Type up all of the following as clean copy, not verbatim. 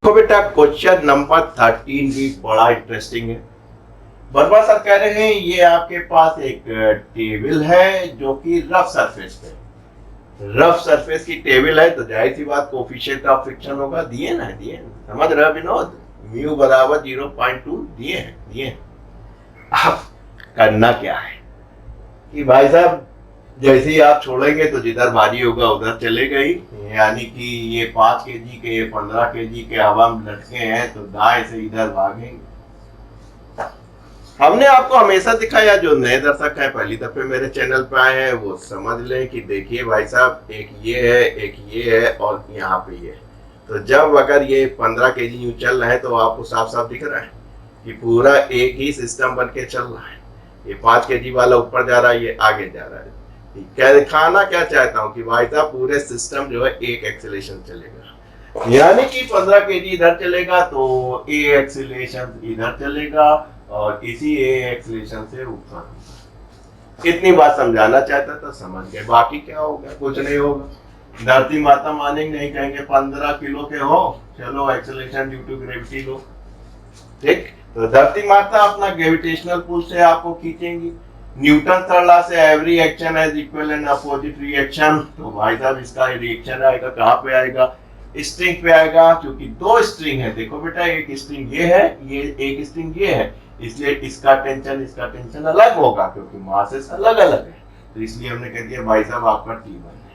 देखो बेटा, question number 13 भी बड़ा इंटरेस्टिंग है। वर्मा सर कह रहे हैं ये आपके पास एक टेबल है जो कि रफ सरफेस की टेबल है, तो जाहिर सी बात कोफिशिएंट ऑफ फ्रिक्शन होगा। दिए ना, समझ रहे हो विनोद? म्यू बराबर 0.2 दिए हैं। अब करना क्या है कि भाई साहब, जैसे ही आप छोड़ेंगे तो जिधर भारी होगा उधर चलेगा ही। यानी कि ये 5 kg के, ये 15 kg के हवा में लटके हैं तो दाएं से इधर भागेंगे। हमने आपको हमेशा दिखाया, जो नए दर्शक है पहली दफे मेरे चैनल पे आए हैं वो समझ लें कि देखिए भाई साहब, एक ये है, एक ये है और यहाँ पे ये है। तो जब अगर ये 15 kg यूं चल रहा है तो आपको साफ साफ दिख रहा है कि पूरा एक ही सिस्टम बन के चल रहा है। ये 5 kg वाला ऊपर जा रहा है, ये आगे जा रहा है। क्या दिखाना क्या चाहता हूँ कि भाई साहब पूरे सिस्टम जो है एक एक्सेलेरेशन चलेगा। यानी कि 15 kg इधर चलेगा तो ए एक्सेलेरेशन इधर चलेगा और इसी ए एक्सेलेरेशन से ऊपर। इतनी बात समझाना चाहता था, समझ गए। बाकी क्या होगा? कुछ नहीं होगा। धरती माता मानेंगे नहीं, कहेंगे 15 किलो के हो, चलो एक्सेलेरेशन ड्यू टू ग्रेविटी लो। ठीक, तो धरती माता अपना ग्रेविटेशनल पुल से आपको खींचेंगी। न्यूटन थर्ड लॉ से every action has equal and opposite reaction. तो भाई साहब इसका रिएक्शन आएगा कहाँ पे आएगा? स्ट्रिंग पे आएगा, क्योंकि दो स्ट्रिंग है। देखो बेटा, एक स्ट्रिंग ये है, ये एक स्ट्रिंग ये है, इसलिए इसका टेंशन अलग होगा क्योंकि मासेस अलग अलग है। तो इसलिए हमने कह दिया भाई साहब आपका T1 है।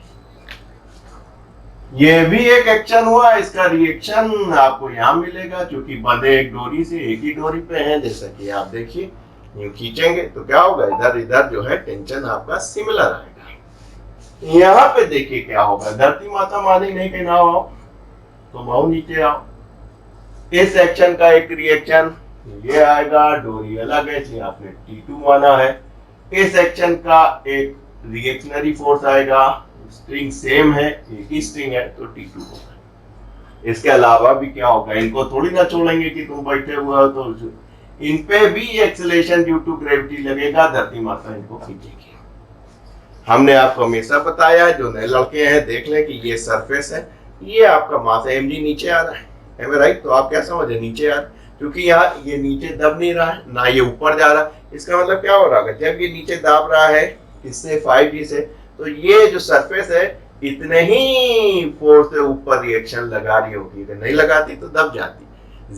ये भी एक एक्शन हुआ, इसका रिएक्शन आपको यहाँ मिलेगा क्योंकि बंधे एक डोरी से, एक ही डोरी पे हैं। जैसा कि आप देखिए, यूं खींचेंगे तो क्या होगा, इधर इधर जो है टेंशन आपका सिमिलर आएगा। यहाँ पे देखिए क्या होगा, धरती माता मानी नहीं कहना आओ तो माओ नीचे आओ। इस एक्शन का एक रिएक्शन ये आएगा, डोरी अलग है इसलिए आपने T2 माना है। इस एक्शन का एक रिएक्शनरी फोर्स आएगा, स्ट्रिंग सेम है, एक ही स्ट्रिंग है तो T2 होगा। इसके अलावा भी क्या होगा, इनको थोड़ी ना छोड़ेंगे कि तुम बैठे हुए हो, तो इन पे भी एक्सेलेरेशन ड्यू टू ग्रेविटी लगेगा, धरती माता इनको खींचेगी। हमने आपको हमेशा बताया है, जो नए लड़के हैं देख लें कि ये सरफेस है, ये आपका मास mg नीचे आ रहा है राइट? तो आप क्या समझे, नीचे आ रहा है क्योंकि यहाँ ये नीचे दब नहीं रहा है ना, ये ऊपर जा रहा है। इसका मतलब क्या हो रहा है, जब ये नीचे दाब रहा है इससे 5g से, तो ये जो सरफेस है इतने ही फोर्स से ऊपर रिएक्शन लगा रही होगी। अगर नहीं लगाती तो दब जाती,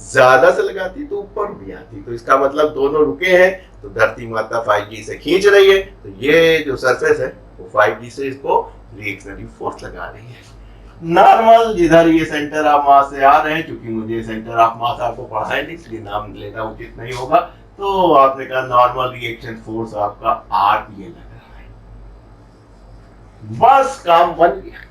ज्यादा से लगाती तो ऊपर भी आती। तो इसका मतलब दोनों रुके हैं, तो धरती माता 5g से खींच रही है, तो ये जो सरफेस है वो 5g से इसको रिएक्शनरी फोर्स लगा रही है। नॉर्मल जिधर ये सेंटर ऑफ मास से आ रहे हैं, क्योंकि मुझे सेंटर ऑफ मास आपको पढ़ाया नहीं इसलिए नाम लेना उचित नहीं होगा, तो आपने कहा नॉर्मल रिएक्शन फोर्स आपका R ये लग रहा है। बस काम बन गया।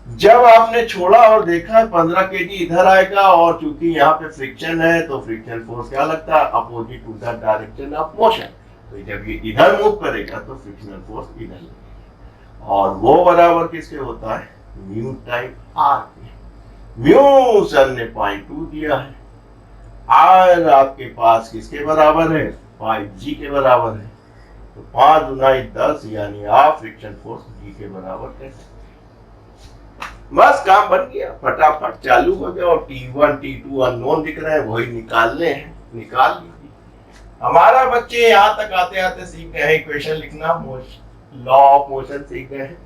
जब आपने छोड़ा और देखा 15 kg इधर आएगा, और चूंकि यहाँ पे फ्रिक्शन है तो फ्रिक्शन फोर्स क्या लगता है, opposite to the direction of motion. तो जब ये इधर मूव करेगा तो फ्रिक्शनल फोर्स इधर लगेगा, और वो बराबर किसके होता है, म्यू टाइम आर के। म्यू सर ने 0.2 दिया है, आर आपके पास किसके बराबर है, 5g के बराबर है। तो 5 गुना 10 यानी आप फ्रिक्शन फोर्स g के बराबर कैसे। बस काम बन गया, फटाफट चालू हो गया। और T1 T2 अननोन दिख रहे हैं, वही निकालने हैं, निकाल लीजिए। हमारा बच्चे यहाँ तक आते आते सीख गए हैं इक्वेशन लिखना, लॉ ऑफ मोशन सीख गए हैं।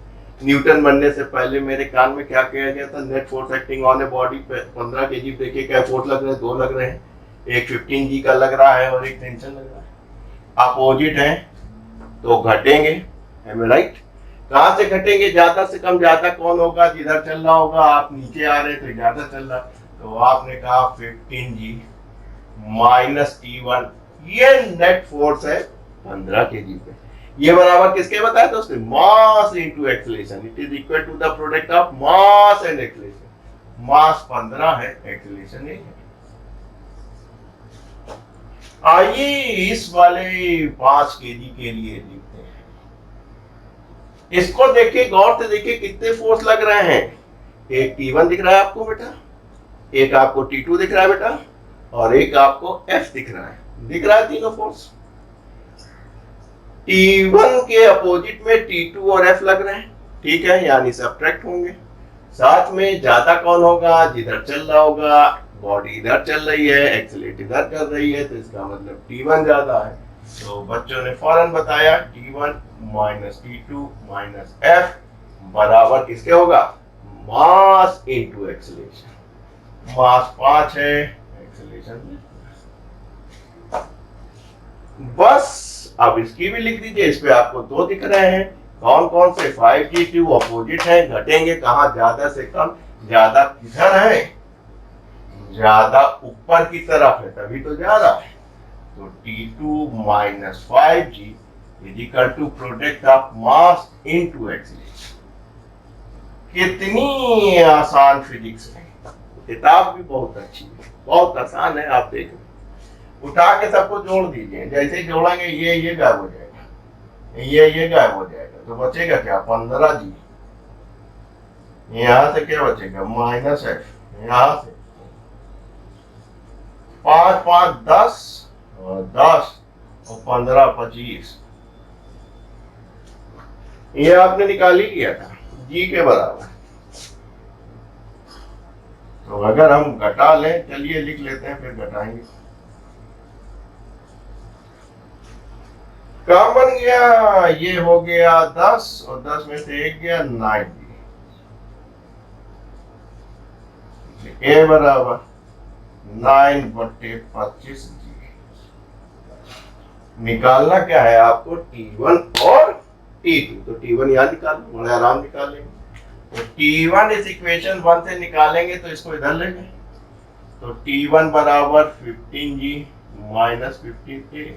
न्यूटन बनने से पहले मेरे कान में क्या किया गया था, net force acting on a body पे 15 kg। देखिए क्या फोर्स लग रहे हैं, दो लग रहे हैं, एक 15g का लग रहा है और एक टेंशन लग रहा है। अपोजिट है तो घटेंगे, राइट? कहां से घटेंगे, ज्यादा से कम। ज्यादा कौन होगा, जिधर चल रहा होगा, आप नीचे आ रहे तो ज्यादा चल रहा, तो आपने कहा 15g माइनस T1, ये नेट फोर्स है 15 kg पे। ये बराबर किसके बताया था उसने, mass into acceleration. It is equal to the product of mass and acceleration. Mass 15 है, एक्सेलरेशन 1 है। आइए इस वाले 5 kg के लिए लिखते हैं। इसको देखिए, गौर से देखिए कितने फोर्स लग रहे हैं। एक T1 दिख रहा है आपको बेटा, एक आपको T2 दिख रहा है बेटा, और एक आपको F दिख रहा है। दिख रहा है तीनों फोर्स। T1 के अपोजिट में T2 और F लग रहे हैं, ठीक है, यानी सब्ट्रैक्ट होंगे। साथ में ज्यादा कौन होगा? जिधर चल रहा होगा, बॉडी इधर चल रही है, एक्सेलरेट इधर कर रही है, तो इसका मतलब T1 ज्यादा है। तो बच्चों ने फौरन बताया T1 minus T2 minus F बराबर किसके होगा? मास इनटू एक्सेलरेशन। मास 5 है, एक्सेलरेशन बस। अब इसकी भी लिख दीजिए, इस पे आपको 2 दिख रहे हैं। कौन कौन से? 5T2 अपोजिट है, घटेंगे कहाँ? ज्यादा से कम। ज्यादा किधर है? ज्यादा ऊपर की तरफ है, तभी तो ज्यादा है। तो T2 minus 5G is equal to product of mass into acceleration. कितनी आसान फिजिक्स है। किताब भी बहुत अच्छी है, बहुत आसान है। आप देख उठा के सबको जोड़ दीजिए, जैसे ही जोड़ेंगे ये गायब हो जाएगा, ये गायब हो जाएगा, तो बचेगा क्या? 15G। यहां से क्या बचेगा? Minus F। यहां से 5 5 10 और 10 और 15 25। ये आपने निकाल ही लिया था G के बराबर। तो अगर हम घटा लें, चलिए लिख लेते हैं, फिर घटाएंगे। काम बन गया, ये हो गया 10 और 10 में से 1 गया 9G। ए बराबर 9/25G। निकालना क्या है आपको? T1 और T2। तो T1 यहाँ निकाल, बड़े आराम निकाल लेंगे। तो T1 इस इक्वेशन 1 से निकालेंगे तो इसको इधर लेंगे। तो T1 बराबर 15G माइनस 15K।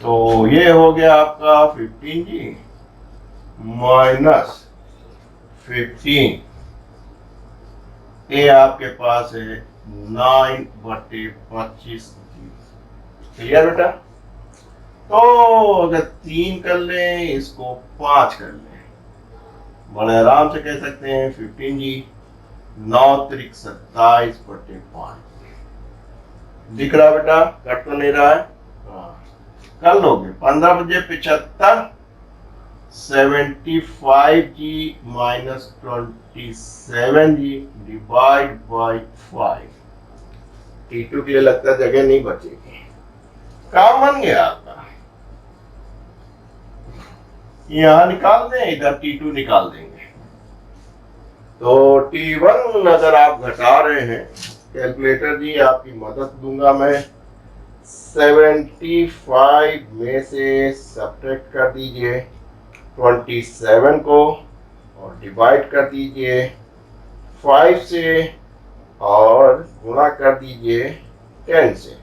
तो ये हो गया आपका 15G माइनस 15। ये आपके पास है 9/25G। क्लियर बेटा? तो अगर 3 कर लें, इसको 5 कर लें, बड़े आराम से कह सकते हैं 15G 9 त्रिक 27/5। दिख रहा बेटा? कट तो नहीं रहा है? कर लोगे। 15 बजे 75 75G minus 27G divide by 5। T2 के लिए लगता है जगह नहीं बचेगी। काम बन गया आपका। यहां निकाल दें, इधर T2 निकाल देंगे। तो T1 अगर आप घटा रहे हैं, कैलकुलेटर जी आपकी मदद दूंगा मैं। 75 में से सब्ट्रैक्ट कर दीजिए 27 को और डिवाइड कर दीजिए 5 से और गुणा कर दीजिए 10 से।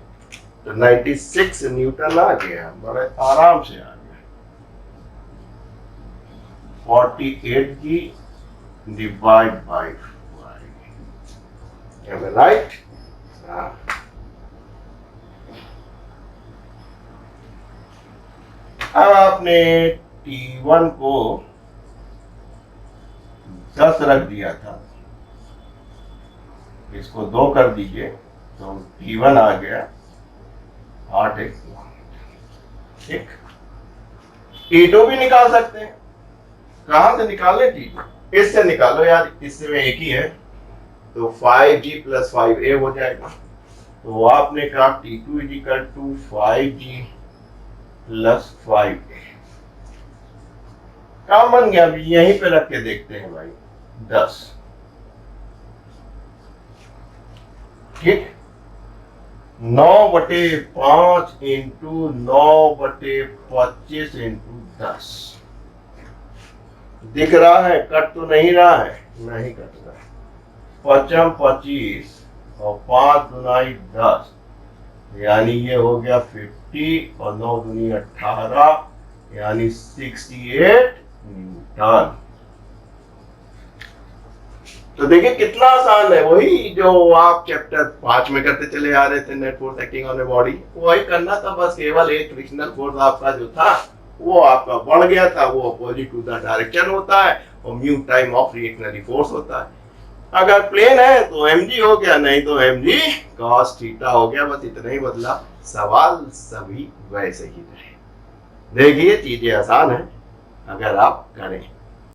तो 96 न्यूटन आ गया, बड़े आराम से आ गया। 48G divide by 5। राइट? अब आपने T1 को 10 रख दिया था, इसको 2 कर दीजिए तो T1 आ गया 8x। ठीक। T2 भी निकाल सकते हैं। कहां से निकालें? T2 इससे निकालो यार, इससे में एक ही है, तो 5G प्लस 5A हो जाएगा। तो आपने कहा T2 is equal to 5G plus 5A। काम बन गया। अभी यहीं पे रख के देखते हैं भाई। 10। ठीक। 9/5 इंटू 9/25 इंटू 10। दिख रहा है? कट तो नहीं रहा है? नहीं कट रहा है। 5 25 और 5 दुनाई 10, यानी ये हो गया 50 और 9 दूनी 18, यानी 68 न्यूटन। तो देखिए कितना आसान है। वही जो आप चैप्टर 5 में करते चले आ रहे थे, net force acting on a body, वही करना था। बस केवल एक फ्रिक्शनल फोर्स आपका जो था वो आपका बढ़ गया था, वो अपोजिट टू द डायरेक्शन होता है, और mu time of reactionary force होता है। अगर प्लेन है तो mg हो गया, नहीं तो mg cos थीटा हो गया। बस इतना ही बदला, सवाल सभी वैसे ही रहे। देखिए चीजें आसान है। अगर आप करें।